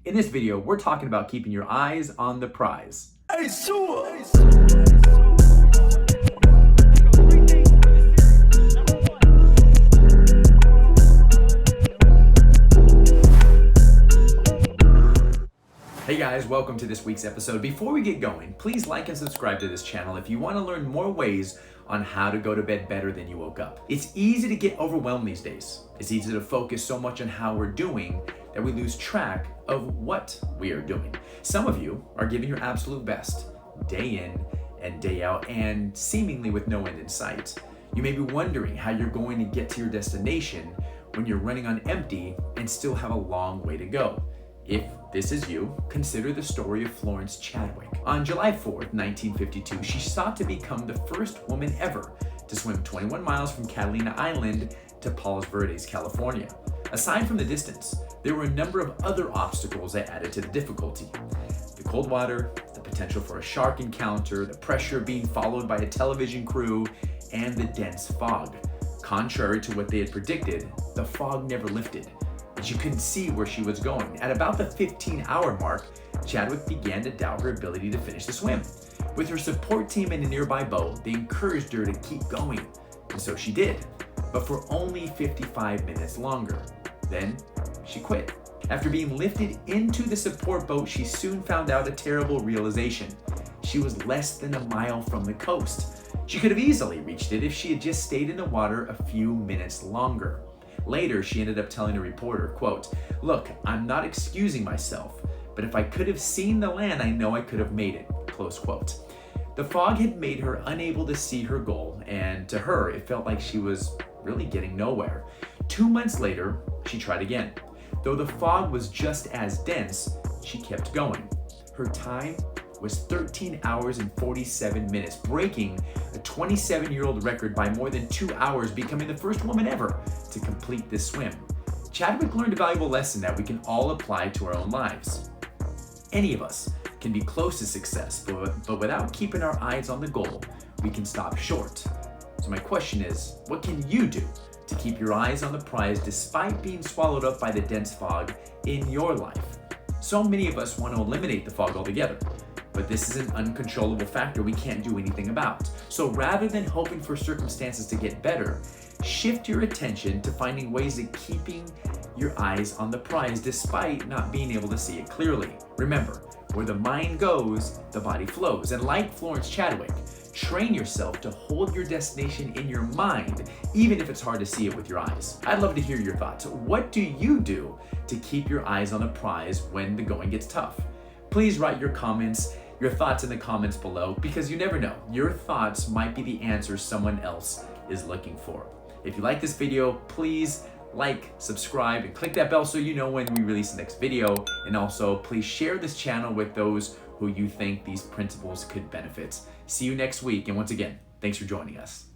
In this video, we're talking about keeping your eyes on the prize. Hey guys, welcome to this week's episode. Before we get going, please like and subscribe to this channel if you want to learn more ways on how to go to bed better than you woke up. It's easy to get overwhelmed these days. It's easy to focus so much on how we're doing that we lose track of what we are doing. Some of you are giving your absolute best, day in and day out, and seemingly with no end in sight. You may be wondering how you're going to get to your destination when you're running on empty and still have a long way to go. If this is you, consider the story of Florence Chadwick. On July 4th, 1952, she sought to become the first woman ever to swim 21 miles from Catalina Island to Palos Verdes, California. Aside from the distance, there were a number of other obstacles that added to the difficulty. The cold water, the potential for a shark encounter, the pressure of being followed by a television crew, and the dense fog. Contrary to what they had predicted, the fog never lifted, and she couldn't see where she was going. At about the 15-hour mark, Chadwick began to doubt her ability to finish the swim. With her support team in a nearby boat, they encouraged her to keep going, and so she did, but for only 55 minutes longer. Then she quit. After being lifted into the support boat, she soon found out a terrible realization. She was less than a mile from the coast. She could have easily reached it if she had just stayed in the water a few minutes longer. Later, she ended up telling a reporter, quote, "Look, I'm not excusing myself, but if I could have seen the land, I know I could have made it," close quote. The fog had made her unable to see her goal, and to her, it felt like she was really getting nowhere. 2 months later, she tried again. Though the fog was just as dense, she kept going. Her time was 13 hours and 47 minutes, breaking a 27-year-old record by more than 2 hours, becoming the first woman ever to complete this swim. Chadwick learned a valuable lesson that we can all apply to our own lives. Any of us can be close to success, but without keeping our eyes on the goal, we can stop short. So my question is, what can you do to keep your eyes on the prize despite being swallowed up by the dense fog in your life? So many of us want to eliminate the fog altogether, but this is an uncontrollable factor we can't do anything about. So rather than hoping for circumstances to get better, shift your attention to finding ways of keeping your eyes on the prize despite not being able to see it clearly. Remember, where the mind goes, the body flows. And like Florence Chadwick, train yourself to hold your destination in your mind, even if it's hard to see it with your eyes. I'd love to hear your thoughts. What do you do to keep your eyes on the prize when the going gets tough? Please write your thoughts in the comments below, because you never know, your thoughts might be the answers someone else is looking for. If you like this video, please like, subscribe, and click that bell so you know when we release the next video. And also, please share this channel with those who you think these principles could benefit. See you next week, and once again, thanks for joining us.